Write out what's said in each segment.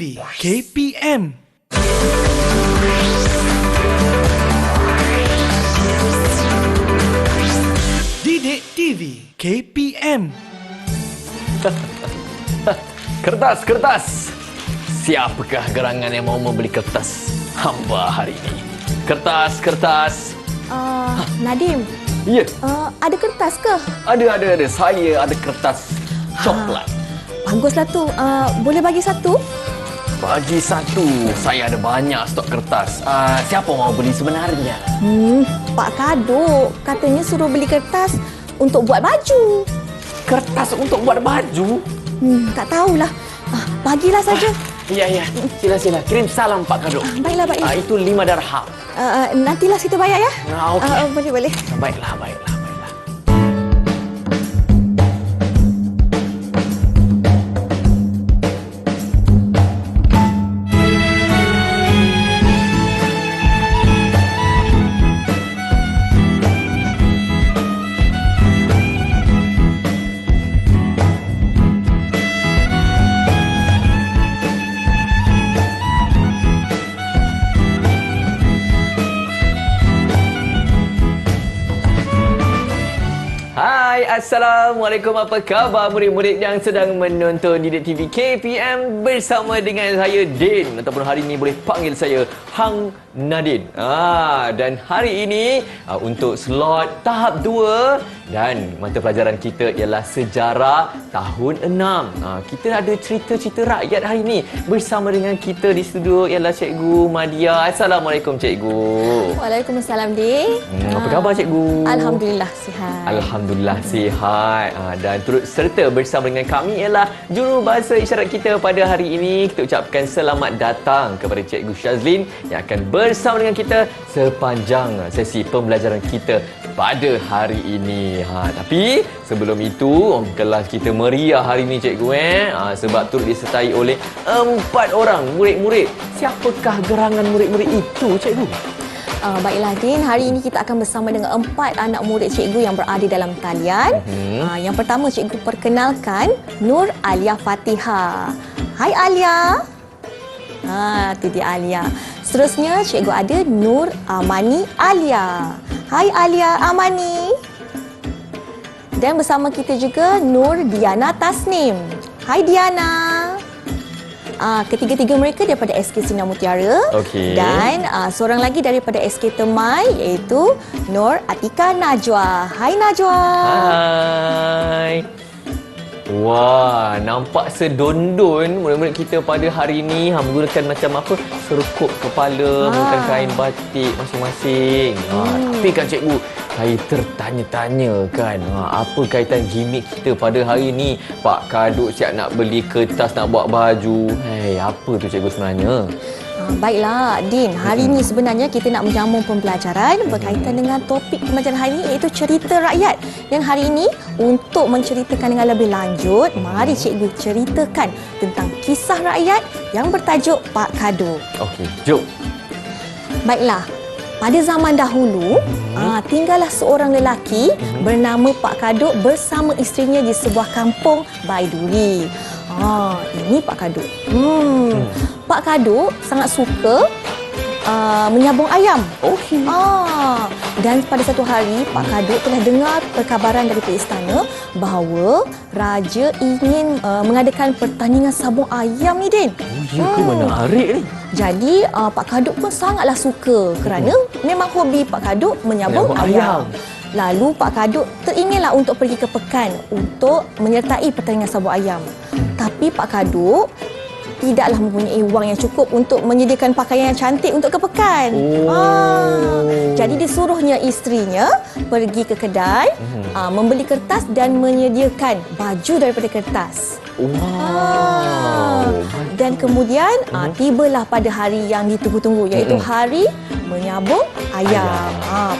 TV KPM. Didik TV KPM. Kertas. Siapakah gerangan yang mau membeli kertas hamba hari ini? Kertas. Nadim, Ya, ada kertas ke? ada. Saya ada kertas coklat. Baguslah tu. Boleh bagi satu? Bagi satu. Saya ada banyak stok kertas. Siapa mau beli sebenarnya? Pak Kaduk katanya suruh beli kertas untuk buat baju. Kertas untuk buat baju? Tak tahulah. Bagilah saja. Ya. Sila. Kirim salam Pak Kaduk. Baiklah. Itu 5 dirham. Nantilah kita bayar ya. Okey. Boleh. Baiklah. Hai, Assalamualaikum. Apa khabar murid-murid yang sedang menonton Didik TV KPM bersama dengan saya Din, ataupun hari ini boleh panggil saya Hang Nadin. Dan hari ini untuk slot tahap 2 dan mata pelajaran kita ialah sejarah tahun 6. Kita ada cerita-cerita rakyat hari ini bersama dengan kita di studio ialah Cikgu Madia. Assalamualaikum Cikgu. Waalaikumsalam, Din. Apa khabar Cikgu? Alhamdulillah sihat. Alhamdulillah sihat. Dan turut serta bersama dengan kami ialah jurubahasa isyarat kita pada hari ini. Kita ucapkan selamat datang kepada Cikgu Shazlin yang akan bersama dengan kita sepanjang sesi pembelajaran kita pada hari ini. Tapi sebelum itu, kelas kita meriah hari ini Cikgu sebab turut disertai oleh 4 orang murid-murid. Siapakah gerangan murid-murid itu Cikgu? Baiklah Din, hari ini kita akan bersama dengan 4 anak murid cikgu yang berada dalam talian. Yang pertama cikgu perkenalkan Nur Alia Fatihah. Hai Alia. Itu dia Alia. Seterusnya cikgu ada Nur Amani Alia. Hai Alia Amani. Dan bersama kita juga Nur Diana Tasnim. Hai Diana. Ketiga-tiga mereka daripada SK Sinar Mutiara. Okey. Dan seorang lagi daripada SK Temai iaitu Nur Atika Najwa. Hai Najwa. Hai. Wah, nampak sedondon murid-murid kita pada hari ini menggunakan macam apa? Serkup kepala, menggunakan kain batik masing-masing. Tapi kan cikgu, saya tertanya-tanya kan, apa kaitan gimmick kita pada hari ini? Pak Kaduk siap nak beli kertas nak buat baju. Apa tu cikgu sebenarnya? Baiklah Din, hari ini sebenarnya kita nak menyambung pembelajaran berkaitan dengan topik pembelajaran hari ini iaitu cerita rakyat. Dan hari ini untuk menceritakan dengan lebih lanjut, mari cikgu ceritakan tentang kisah rakyat yang bertajuk Pak Kaduk. Okey, jom. Baiklah, pada zaman dahulu, tinggallah seorang lelaki bernama Pak Kaduk bersama isterinya di sebuah kampung Baiduri. Ini Pak Kaduk. Pak Kaduk sangat suka menyabung ayam. Okey. Dan pada satu hari, Pak Kaduk telah dengar perkabaran daripada istana bahawa raja ingin mengadakan pertandingan sabung ayam ni, Din. Ya ke, menarik ni. Jadi Pak Kaduk pun sangatlah suka kerana memang hobi Pak Kaduk menyabung ayam. Lalu Pak Kaduk teringinlah untuk pergi ke pekan untuk menyertai pertandingan sabung ayam. Tapi Pak Kaduk tidaklah mempunyai wang yang cukup untuk menyediakan pakaian yang cantik untuk ke pekan. Jadi disuruhnya isterinya pergi ke kedai, membeli kertas dan menyediakan baju daripada kertas. Dan kemudian tibalah pada hari yang ditunggu-tunggu iaitu hari menyabung ayam.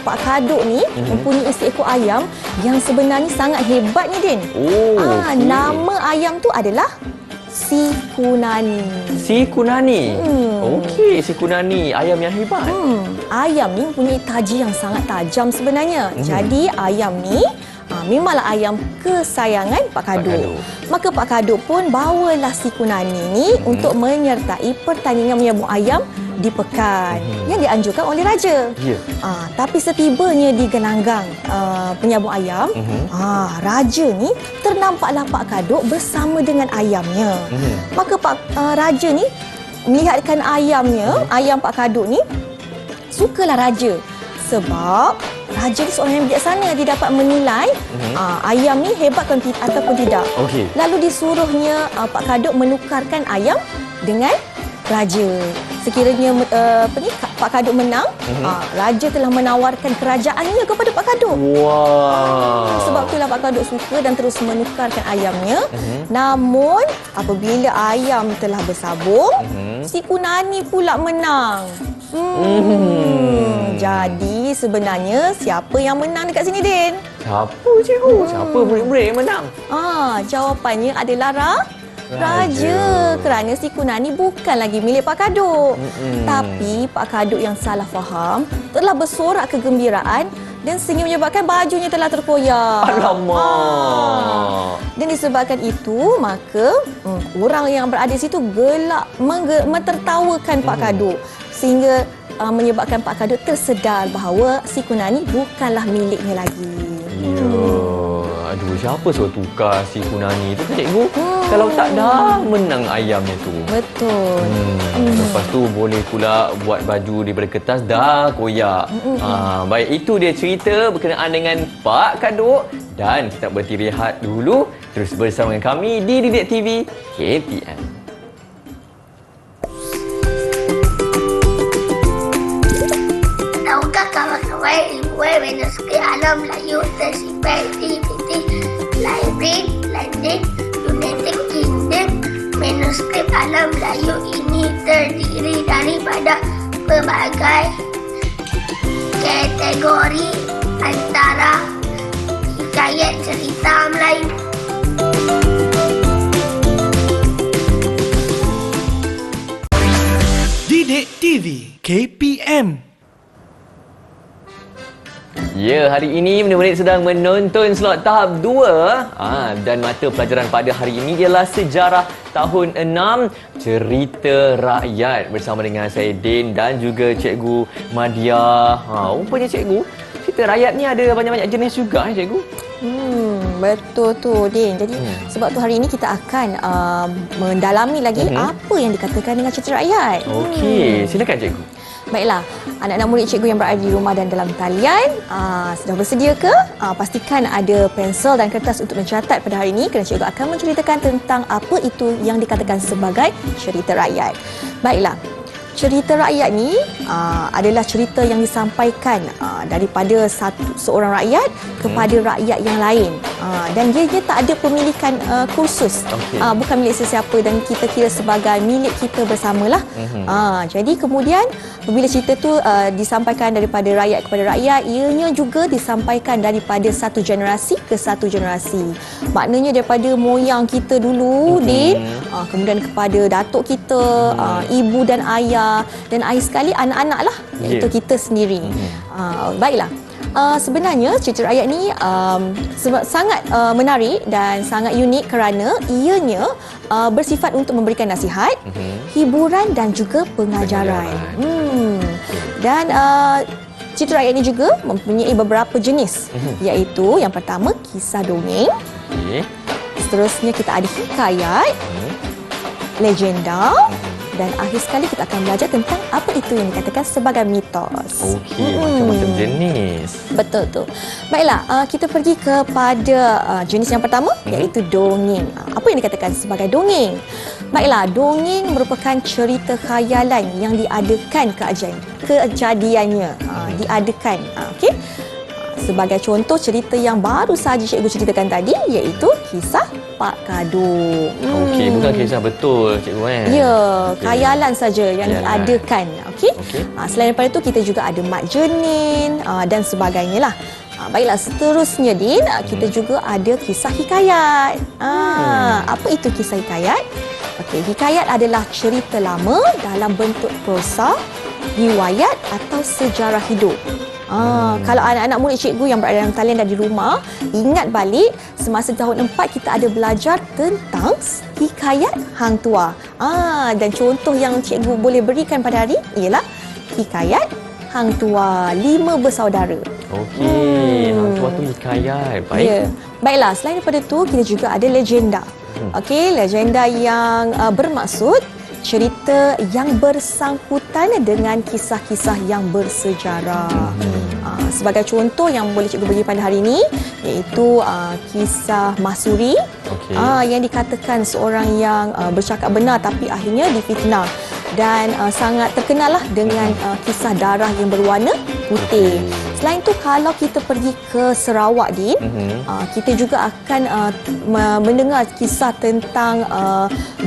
Pak Kaduk ni mempunyai seekor ayam yang sebenarnya sangat hebat ni, Din. Nama ayam tu adalah Si Kunani. Si Kunani? Okey, Si Kunani. Ayam yang hebat. Ayam ni mempunyai taji yang sangat tajam sebenarnya. Jadi ayam ni memanglah ayam kesayangan Pak Kaduk. Maka Pak Kaduk pun bawalah si Kunani ni untuk menyertai pertandingan menyabung ayam di pekan yang dianjurkan oleh raja. Tapi setibanya di gelanggang penyabung ayam, raja ni ternampaklah Pak Kaduk bersama dengan ayamnya. Maka raja ni melihatkan ayamnya, ayam Pak Kaduk ni, sukalah raja. Sebab raja ni seorang yang bijaksana, dia dapat menilai ayam ni hebat ataupun tidak. Lalu disuruhnya Pak Kaduk menukarkan ayam dengan raja. Sekiranya Pak Kaduk menang, raja telah menawarkan kerajaannya kepada Pak Kaduk. Sebab itulah Pak Kaduk suka dan terus menukarkan ayamnya. Namun apabila ayam telah bersabung, si Kunani pula menang. Jadi sebenarnya siapa yang menang dekat sini, Din? Siapa, cikgu? Siapa murid-murid yang menang? Jawapannya adalah Raja. Kerana si Kunani bukan lagi milik Pak Kaduk. Tapi Pak Kaduk yang salah faham telah bersorak kegembiraan dan sehingga menyebabkan bajunya telah terkoyak. Alamak. Dan disebabkan itu, maka orang yang berada di situ gelak mentertawakan Pak Kaduk, sehingga menyebabkan Pak Kaduk tersedar bahawa si Kunani bukanlah miliknya lagi. Aduh, siapa suruh tukar si Kunani tu kan, cikgu? Kalau tak dah menang ayamnya tu. Betul. Lepas tu boleh pula buat baju daripada kertas dah koyak. Baik, itu dia cerita berkenaan dengan Pak Kaduk. Dan kita berhenti rehat dulu. Terus bersama dengan kami di Didik TV KPM. Tahukah kawan-kawan ilmuwan manuskrip alam Melayu tersimpan di PT Library London United Kingdom? Manuskrip alam Melayu ini terdiri daripada pelbagai kategori antara hikayat cerita Melayu, Didik TV KPM. Ya, hari ini murid-murid sedang menonton slot tahap 2. Dan mata pelajaran pada hari ini ialah sejarah tahun 6 cerita rakyat bersama dengan saya Din dan juga Cikgu Madia. Rupanya cikgu, cerita rakyat ni ada banyak-banyak jenis juga cikgu. Betul tu, Din. Jadi sebab tu hari ini kita akan mendalami lagi apa yang dikatakan dengan cerita rakyat. Okey, silakan cikgu. Baiklah, anak-anak murid cikgu yang berada di rumah dan dalam talian, sudah bersedia ke? Pastikan ada pensel dan kertas untuk mencatat pada hari ini kerana cikgu akan menceritakan tentang apa itu yang dikatakan sebagai cerita rakyat. Baiklah, cerita rakyat ni adalah cerita yang disampaikan daripada seorang rakyat kepada rakyat yang lain. Dan dia tak ada pemilikan khusus. Bukan milik sesiapa dan kita kira sebagai milik kita bersamalah. Jadi kemudian apabila cerita tu disampaikan daripada rakyat kepada rakyat, ianya juga disampaikan daripada satu generasi ke satu generasi. Maknanya daripada moyang kita dulu, Din, kemudian kepada datuk kita, ibu dan ayah, dan akhir sekali anak-anak lah, iaitu kita sendiri. Baiklah, sebenarnya cerita rakyat ni sangat menarik dan sangat unik kerana ianya bersifat untuk memberikan nasihat, hiburan dan juga pengajaran. Dan cerita rakyat ini juga mempunyai beberapa jenis, iaitu yang pertama kisah dongeng, seterusnya kita ada hikayat, legenda, dan akhir sekali kita akan belajar tentang apa itu yang dikatakan sebagai mitos. Okey, macam-macam jenis. Betul tu. Baiklah, kita pergi kepada jenis yang pertama, iaitu dongeng. Apa yang dikatakan sebagai dongeng? Baiklah, dongeng merupakan cerita khayalan yang diadakan kejadiannya. Diadakan. Okey. Sebagai contoh cerita yang baru sahaja cikgu ceritakan tadi, iaitu kisah Pak Kaduk. Okey, bukan kisah betul cikgu Ya, khayalan saja yang diadakan. Okey. Selain daripada itu kita juga ada Mak Jenin dan sebagainya lah. Baiklah, seterusnya Din, kita juga ada kisah hikayat. Apa itu kisah hikayat? Okey, hikayat adalah cerita lama dalam bentuk prosa, riwayat atau sejarah hidup. Kalau anak-anak murid cikgu yang berada dalam talian dan di rumah, ingat balik semasa tahun 4 kita ada belajar tentang hikayat Hang Tuah. Dan contoh yang cikgu boleh berikan pada hari ialah hikayat Hang Tuah, 5 bersaudara. Okey, Hang Tuah tu hikayat. Baik. Ya. Baiklah, selain daripada tu kita juga ada legenda. Okey, legenda yang bermaksud cerita yang bersangkutan dengan kisah-kisah yang bersejarah. Sebagai contoh yang boleh cikgu bagi pada hari ini iaitu kisah Mahsuri, yang dikatakan seorang yang bercakap benar tapi akhirnya difitnah, dan sangat terkenal lah dengan kisah darah yang berwarna putih. Selain tu kalau kita pergi ke Sarawak, Din, kita juga akan mendengar kisah tentang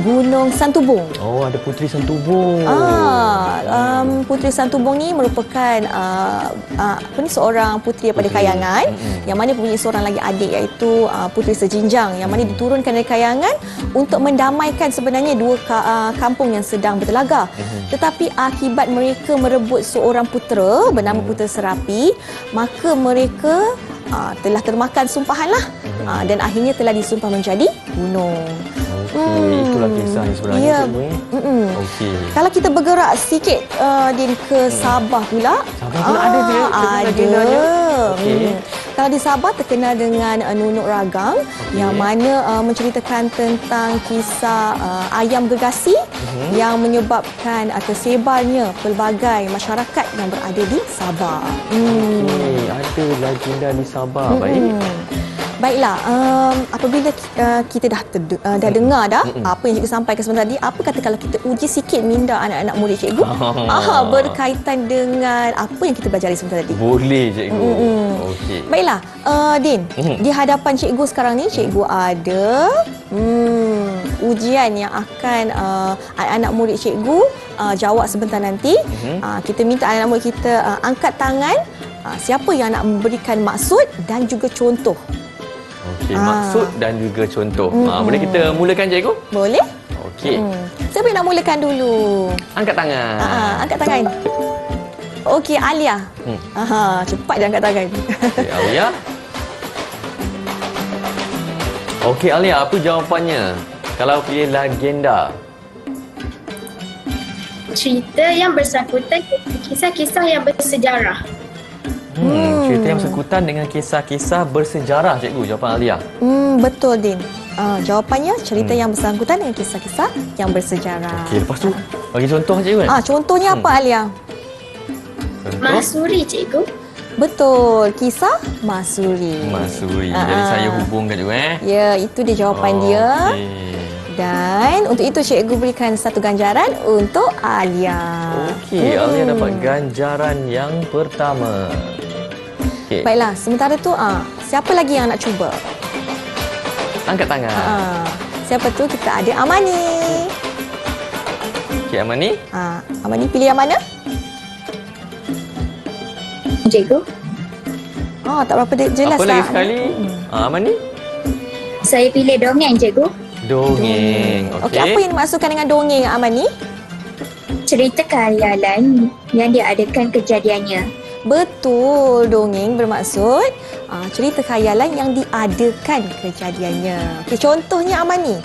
Gunung Santubong. Oh, ada Puteri Santubong. Puteri Santubong ni merupakan seorang puteri daripada Kayangan, yang mana mempunyai seorang lagi adik iaitu Puteri Sejinjang, yang mana diturunkan dari Kayangan untuk mendamaikan sebenarnya dua kampung yang sedang bertelaga. Tetapi akibat mereka merebut seorang putera bernama Putera Serapi, maka mereka telah termakan sumpahan lah, dan akhirnya telah disumpah menjadi gunung. Itulah kisah yang sebenarnya. Ya. Okey. Kalau kita bergerak sikit Din ke Sabah pula. Sabah pula ada je legendanya. Okey. Kalau di Sabah terkenal dengan Nunuk Ragang, yang mana menceritakan tentang kisah ayam gergasi yang menyebabkan tersebarnya pelbagai masyarakat yang berada di Sabah. Ada legenda di Sabah. Baik. Baiklah, apabila kita dah dengar dah apa yang cikgu sampaikan sebentar tadi, apa kata kalau kita uji sikit minda anak-anak murid cikgu berkaitan dengan apa yang kita belajar sebentar tadi? Boleh, cikgu. Okey. Baiklah, Din, di hadapan cikgu sekarang ni, cikgu ada ujian yang akan anak-anak murid cikgu jawab sebentar nanti. Kita minta anak-anak murid kita angkat tangan siapa yang nak memberikan maksud dan juga contoh. Okey, maksud dan juga contoh. Boleh kita mulakan, cikgu? Boleh? Okey. Siapa yang nak mulakan dulu? Angkat tangan. Angkat tangan. Okey, Alia. Cepat dia angkat tangan. Okey, Alia. Okey, Alia, apa jawapannya kalau pilih legenda? Cerita yang bersangkutan kisah-kisah yang bersejarah. Cerita yang bersangkutan dengan kisah-kisah bersejarah, cikgu. Jawapan Alia. Betul, Din. Jawapannya cerita yang bersangkutan dengan kisah-kisah yang bersejarah. Okey, lepas tu bagi contoh, cikgu. Contohnya apa, Alia? Mahsuri, cikgu. Betul, kisah Mahsuri. Mahsuri. Jadi saya hubungkan, cikgu. Ya, itu dia jawapan dia. Okey. Dan untuk itu cikgu berikan satu ganjaran untuk Alia. Okey, Alia dapat ganjaran yang pertama. Okay. Baiklah, sementara tu siapa lagi yang nak cuba? Angkat tangan. Siapa tu? Kita ada Amani. Okey, Amani. Amani pilih yang mana? Cikgu. Tak berapa jelas. Apa lagi sekali? Amani? Saya pilih dongeng, cikgu. Dongeng. Okey, apa yang dimaksudkan dengan dongeng, Amani? Cerita khayalan yang diadakan kejadiannya. Betul, dongeng bermaksud cerita khayalan yang diadakan kejadiannya. Okey, contohnya Amani.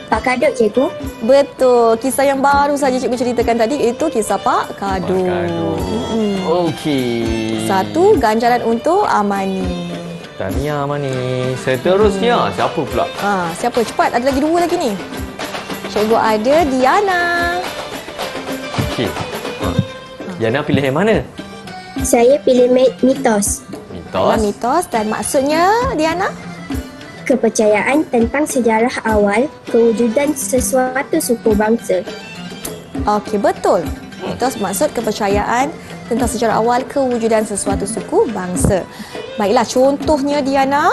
Pak Kadut, cikgu. Betul, kisah yang baru saja cikgu ceritakan tadi itu kisah Pak Kadut. Okey. Satu ganjaran untuk Amani. Tahniah, Amani. Seterusnya, siapa pula? Siapa? Cepat, ada lagi dua lagi ni. Cikgu ada Diana. Okey. Diana pilih yang mana? Saya pilih mitos. Mitos. Mitos dan maksudnya Diana? Kepercayaan tentang sejarah awal kewujudan sesuatu suku bangsa. Okey, betul. Mitos maksud kepercayaan tentang sejarah awal kewujudan sesuatu suku bangsa. Baiklah, contohnya Diana?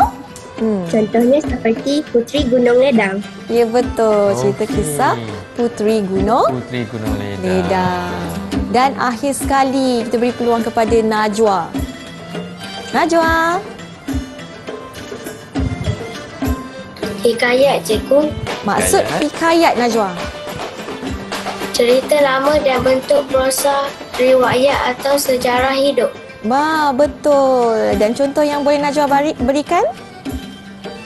Contohnya seperti Puteri Gunung Ledang. Ya, betul. Cerita kisah Puteri Gunung Puteri Gunung Ledang. Dan akhir sekali kita beri peluang kepada Najwa. Najwa. Hikayat, cikgu. Maksud hikayat, Najwa? Cerita lama dan bentuk prosa riwayat atau sejarah hidup. Betul. Dan contoh yang boleh Najwa berikan?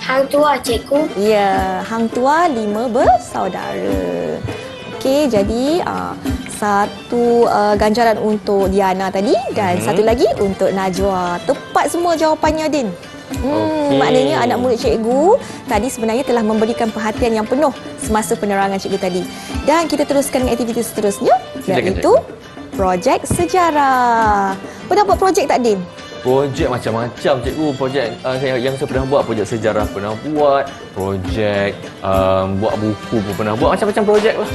Hang tua cikgu. Ya, hang tua 5 bersaudara. Okey, jadi satu ganjaran untuk Diana tadi dan satu lagi untuk Najwa. Tepat semua jawapannya, Din. Okey. Maknanya anak murid cikgu tadi sebenarnya telah memberikan perhatian yang penuh semasa penerangan cikgu tadi. Dan kita teruskan dengan aktiviti seterusnya, Silakan, iaitu projek sejarah. Pernah buat projek tak, Din? Projek macam-macam cikgu. Projek yang saya pernah buat, projek sejarah pernah buat, projek buat buku pun pernah buat, macam-macam projek lah.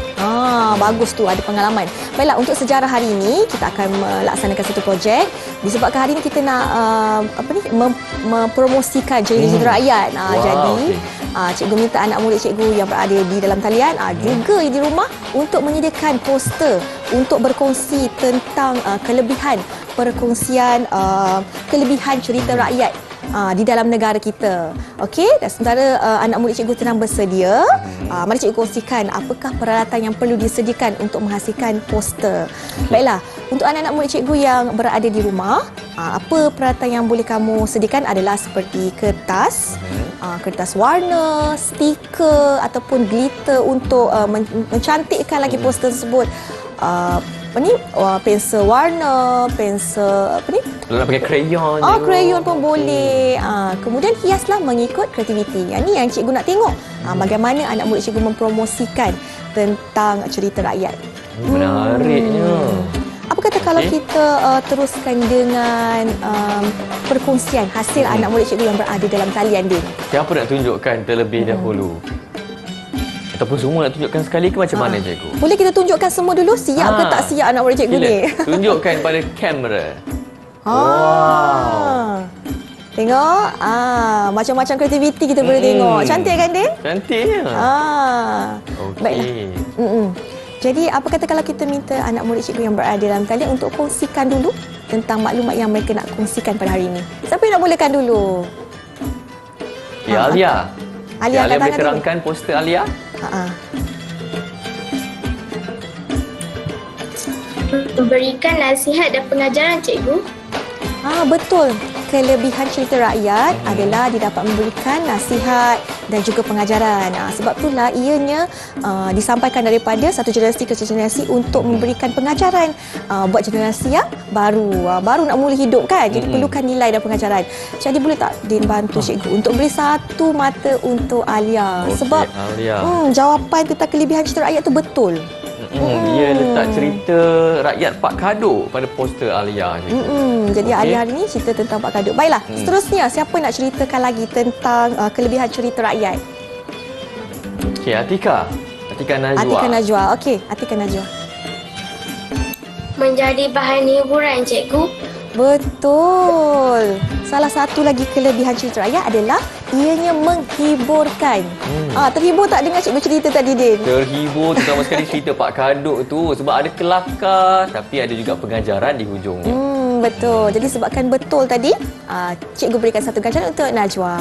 Bagus tu, ada pengalaman. Baiklah, untuk sejarah hari ini kita akan melaksanakan satu projek. Disebabkan hari ini kita nak mempromosikan cerita rakyat. Jadi cikgu minta anak murid cikgu yang berada di dalam talian juga di rumah untuk menyediakan poster untuk berkongsi tentang perkongsian kelebihan cerita rakyat di dalam negara kita. Okey, dan sementara anak murid cikgu tengah bersedia, mari cikgu kongsikan apakah peralatan yang perlu disediakan untuk menghasilkan poster. Baiklah, untuk anak-anak murid cikgu yang berada di rumah, apa peralatan yang boleh kamu sediakan adalah seperti kertas, kertas warna, stiker ataupun glitter untuk mencantikkan lagi poster tersebut. Pensel warna, pensel Nak pakai krayon. Krayon pun boleh. Kemudian hiaslah mengikut kreativiti. Yang ni yang cikgu nak tengok. Bagaimana anak murid cikgu mempromosikan tentang cerita rakyat. Menariknya. Apa kata kalau kita teruskan dengan perkongsian hasil anak murid cikgu yang berada dalam talian, Din? Siapa nak tunjukkan terlebih dahulu? Ataupun semua nak tunjukkan sekali ke macam mana, cikgu? Boleh kita tunjukkan semua dulu? Siap ke tak siap anak murid cikgu ni? Tunjukkan pada kamera. Wow. Tengok. Macam-macam kreativiti kita boleh tengok. Cantik kan, Din? Cantiknya. Okey. Baiklah. Jadi, apa kata kalau kita minta anak murid cikgu yang berada dalam talian untuk kongsikan dulu tentang maklumat yang mereka nak kongsikan pada hari ini? Siapa yang nak bolehkan dulu? Ya, Alia. Alia boleh terangkan poster Alia? Memberikan nasihat dan pengajaran cikgu. Betul. Kelebihan cerita rakyat adalah dia dapat memberikan nasihat dan juga pengajaran. Sebab itulah ianya disampaikan daripada satu generasi ke generasi untuk memberikan pengajaran buat generasi yang baru. Baru nak mula hidup kan. Jadi perlukan nilai dan pengajaran. Jadi boleh tak Din bantu cikgu untuk beri satu mata untuk Alia? Sebab Alia. Jawapan tentang kelebihan cerita rakyat tu betul. Dia letak cerita rakyat Pak Kadok pada poster Alia. Jadi Alia hari ni cerita tentang Pak Kadok. Baiklah, seterusnya siapa nak ceritakan lagi tentang kelebihan cerita rakyat? Okey, Atika Najwa. Atika Najwa. Okey, Atika Najwa. Menjadi bahan hiburan cikgu. Betul. Salah satu lagi kelebihan cerita rakyat adalah ianya menghiburkan. Terhibur tak dengar cikgu cerita tadi, Din? Terhibur, terutama sekali cerita Pak Kadok tu. Sebab ada kelakar tapi ada juga pengajaran di hujungnya. Betul. Jadi sebabkan betul tadi, cikgu berikan satu ganjaran untuk Najwa.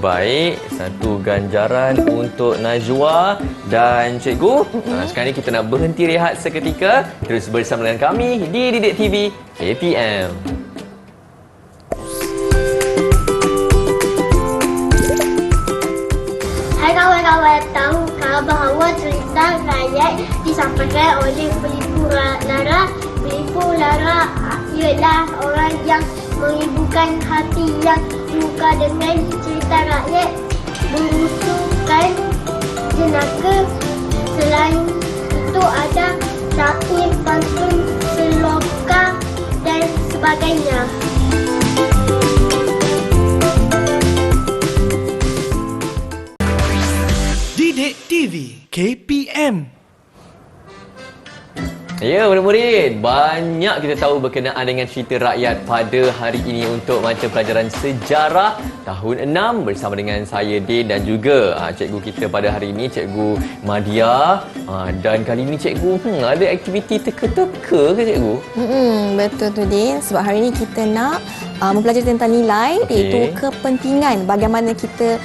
Baik, satu ganjaran untuk Najwa dan cikgu. Sekarang ni kita nak berhenti rehat seketika. Terus bersama dengan kami di Didik TV KPM. Hai kawan-kawan, tahukah bahawa cerita rakyat disampaikan oleh Pelipur Lara? Pelipur Lara ialah orang yang menghiburkan hati, yang suka dengan cerita rakyat, mengusulkan jenaka. Selain itu ada syair, pantun, seloka dan sebagainya. Didik TV KPM. Ya, murid-murid, banyak kita tahu berkenaan dengan cerita rakyat pada hari ini untuk mata pelajaran sejarah tahun 6 bersama dengan saya Din dan juga cikgu kita pada hari ini, Cikgu Madia. Dan kali ini cikgu ada aktiviti teka-teka ke cikgu? Betul tu, Din. Sebab hari ini kita nak mempelajari tentang nilai, iaitu kepentingan bagaimana kita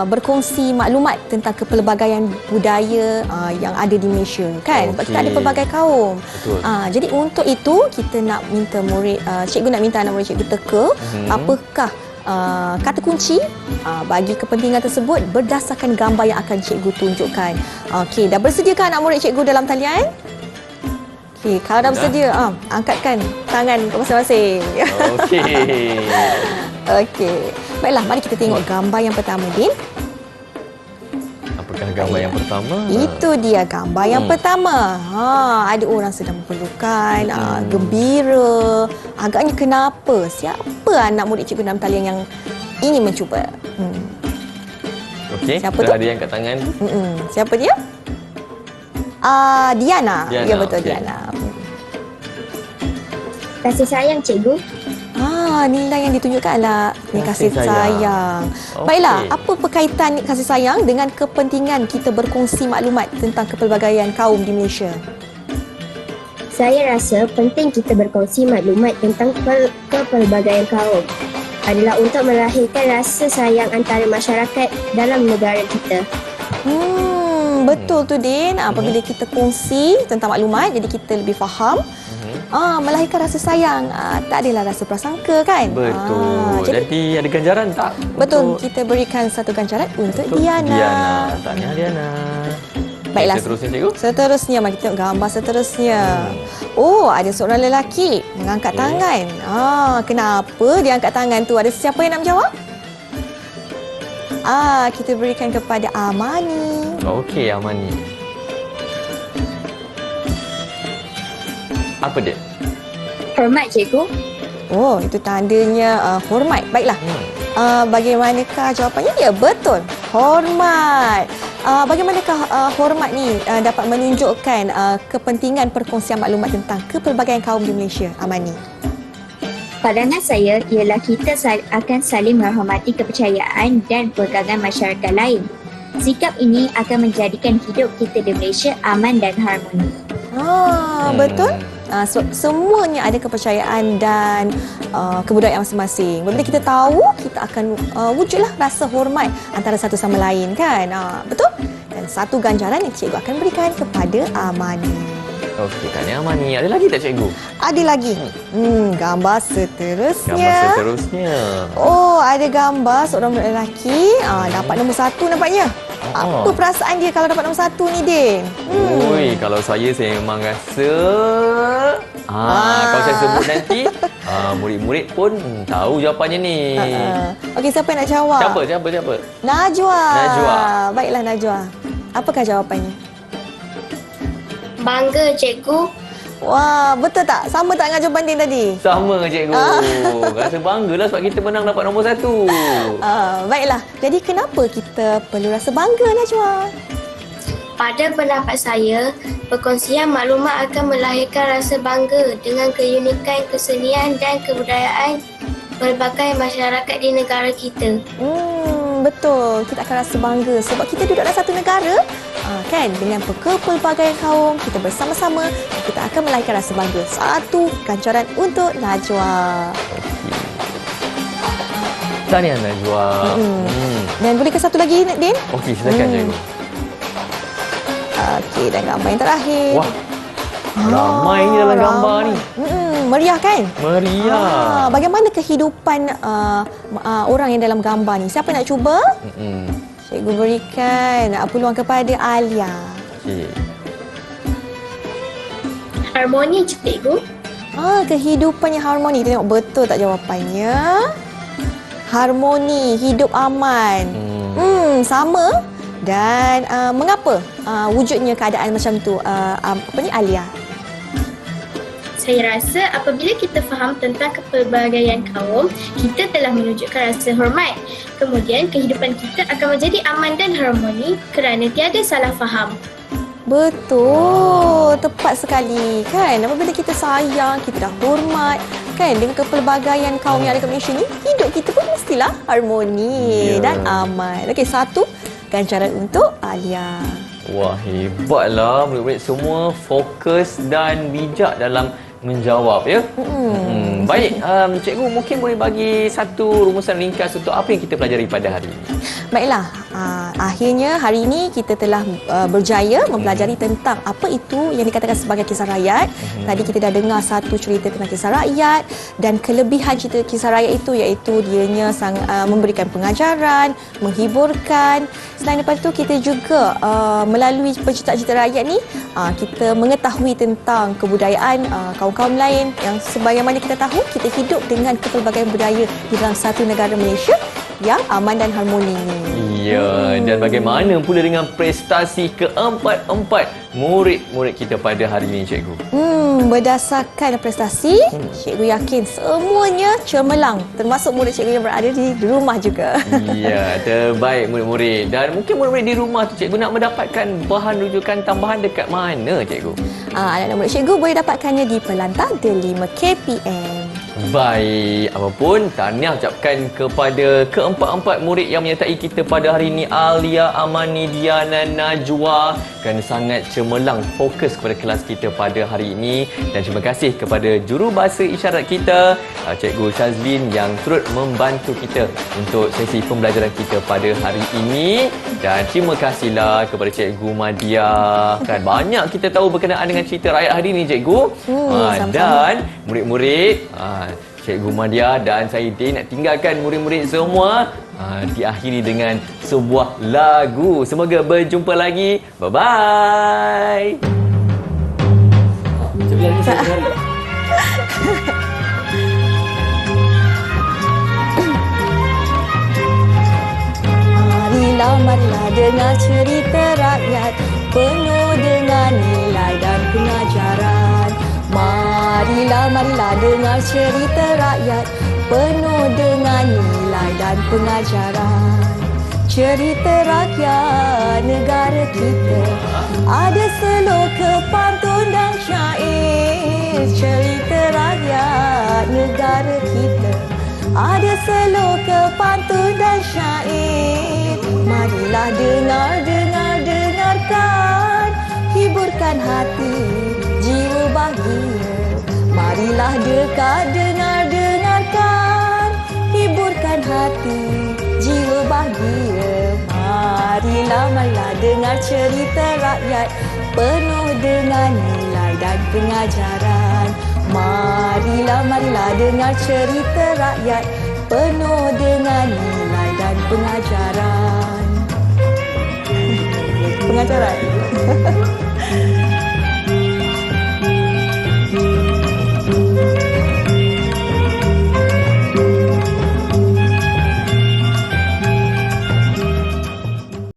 berkongsi maklumat tentang kepelbagaian budaya yang ada di Malaysia, kan? Sebab kita ada pelbagai kaum. Jadi untuk itu kita nak minta murid, cikgu nak minta anak murid cikgu teka apakah kata kunci bagi kepentingan tersebut berdasarkan gambar yang akan cikgu tunjukkan. Okey, dah bersediakah anak murid cikgu dalam talian? Okey, kalau dah bersedia, angkatkan tangan masing-masing. Okey. Okey. Baiklah, mari kita tengok gambar yang pertama, Din. Apakah gambar yang pertama? Itu dia gambar yang pertama. Ada orang sedang berpelukan, gembira. Agaknya kenapa? Siapa anak murid cikgu dalam talian yang ingin mencuba? Okey, siapa tu? ada yang kat tangan. Siapa dia? Diana. Ya, betul, Diana. Kasih sayang cikgu. Nilai yang ditunjukkan adalah kasih sayang. Baiklah, apa berkaitan kasih sayang dengan kepentingan kita berkongsi maklumat tentang kepelbagaian kaum di Malaysia? Saya rasa penting kita berkongsi maklumat tentang kepelbagaian kaum adalah untuk melahirkan rasa sayang antara masyarakat dalam negara kita. Betul tu, Din. Apabila kita kongsi tentang maklumat, jadi kita lebih faham. Melahirkan rasa sayang. Tak adalah rasa prasangka, kan? Betul. Jadi ada ganjaran tak? Betul. Kita berikan satu ganjaran untuk Diana. Tahniah Diana. Baiklah. Seterusnya, cikgu. Seterusnya, mari kita tengok gambar seterusnya. Ada seorang lelaki mengangkat tangan. Kenapa dia angkat tangan tu? Ada siapa yang nak menjawab? Kita berikan kepada Amani. Okey, Amani. Apa dia? Hormat cikgu. Itu tandanya hormat. Baiklah. Bagaimanakah jawapannya? Ya, betul. Hormat. Bagaimanakah hormat ni dapat menunjukkan kepentingan perkongsian maklumat tentang kepelbagaian kaum di Malaysia, Amani? Pandangan saya ialah kita akan saling menghormati kepercayaan dan pegangan masyarakat lain. Sikap ini akan menjadikan hidup kita di Malaysia aman dan harmoni. Betul. Semuanya ada kepercayaan dan kebudayaan masing-masing. Bila kita tahu, kita akan wujudlah rasa hormat antara satu sama lain, kan? Betul? Dan satu ganjaran yang cikgu akan berikan kepada Amani. Okey, tahniah Amani. Ada lagi tak, cikgu? Ada lagi. Gambar seterusnya. Ada gambar seorang lelaki dapat nombor 1 nampaknya. Apa perasaan dia kalau dapat nombor 1 ni, Din? Kalau saya memang rasa kalau saya sebut nanti murid-murid pun tahu jawapannya ni. Okey, siapa yang nak jawab? Siapa? Najwa. Najwa. Baiklah, Najwa. Apakah jawapannya? Bangga cikgu. Wah, betul tak? Sama tak dengan jawapan Din tadi? Sama, cikgu. Rasa banggalah sebab kita menang dapat nombor 1. Baiklah. Jadi kenapa kita perlu rasa bangga, Najwa? Pada pendapat saya, perkongsian maklumat akan melahirkan rasa bangga dengan keunikan kesenian dan kebudayaan pelbagai masyarakat di negara kita. Betul. Kita akan rasa bangga sebab kita duduk dalam satu negara, kan? Dengan kepelbagaian kaum, kita bersama-sama, kita akan melahirkan rasa bangga. Satu ganjaran untuk Najwa. Tahniah Najwa. Dan boleh ke satu lagi, Din? Okey, silakan, cikgu. Okey, dan gambar yang terakhir. Wah, ramai ni dalam gambar ni. Meriah, kan? Meriah. Bagaimana kehidupan orang yang dalam gambar ni? Siapa nak cuba? Cikgu berikan peluang kepada Alia. Okey. Harmoni cikgu. Kehidupan yang harmoni. Tengok betul tak jawapannya? Harmoni, hidup aman. Sama. Dan mengapa wujudnya keadaan macam tu? Alia? Saya rasa apabila kita faham tentang kepelbagaian kaum, kita telah menunjukkan rasa hormat. Kemudian kehidupan kita akan menjadi aman dan harmoni kerana tiada salah faham. Betul, tepat sekali, kan? Apabila kita sayang, kita dah hormat, kan, dengan kepelbagaian kaum yang ada kat Malaysia ni, hidup kita pun mestilah harmoni dan aman. Okey, satu ganjaran untuk Alia. Wah, hebatlah murid-murid semua fokus dan bijak dalam menjawab ya. Baik, cikgu mungkin boleh bagi satu rumusan ringkas untuk apa yang kita pelajari pada hari ini. Baiklah, akhirnya hari ini kita telah berjaya mempelajari tentang apa itu yang dikatakan sebagai kisah rakyat. Tadi kita dah dengar satu cerita tentang kisah rakyat dan kelebihan cerita kisah rakyat itu iaitu dianya memberikan pengajaran, menghiburkan. Selain daripada itu kita juga melalui penceritaan cerita rakyat ni kita mengetahui tentang kebudayaan kaum-kaum lain yang sebagaimana kita tahu kita hidup dengan kepelbagaian budaya di dalam satu negara Malaysia yang aman dan harmoni. Ya, dan bagaimana pula dengan prestasi keempat-empat murid-murid kita pada hari ini, cikgu? Berdasarkan prestasi, cikgu yakin semuanya cemerlang, termasuk murid cikgu yang berada di rumah juga. Ya, terbaik murid-murid. Dan mungkin murid-murid di rumah tu cikgu nak mendapatkan bahan rujukan tambahan dekat mana, cikgu? Anak-anak murid cikgu boleh dapatkannya di Pelantar D5 KPM. Baik, apapun tahniah ucapkan kepada keempat-empat murid yang menyertai kita pada hari ini, Alia, Amani, Diana, Najwa, kerana sangat cemerlang fokus kepada kelas kita pada hari ini. Dan terima kasih kepada jurubahasa isyarat kita, Cikgu Shazlin, yang turut membantu kita untuk sesi pembelajaran kita pada hari ini. Dan terima kasihlah kepada Cikgu Madia. Kan banyak kita tahu berkenaan dengan cerita rakyat hari ini, Cikgu. Dan murid-murid, Cikgu Madia dan saya Din nak tinggalkan murid-murid semua diakhiri dengan sebuah lagu. Semoga berjumpa lagi. Bye-bye. Marilah dengar cerita rakyat penuh dengan nilai dan pengajaran. Marilah dengar cerita rakyat penuh dengan nilai dan pengajaran. Cerita rakyat negara kita ada seloka pantun dan syair. Cerita rakyat negara kita ada seloka pantun dan syair. Marilah dengarkan, hiburkan hati, jiwa bahagia. Marilah dengarkan, hiburkan hati, jiwa bahagia. Marilah dengar cerita rakyat penuh dengan nilai dan pengajaran. Marilah dengar cerita rakyat penuh dengan nilai dan pengajaran. Pengajaran.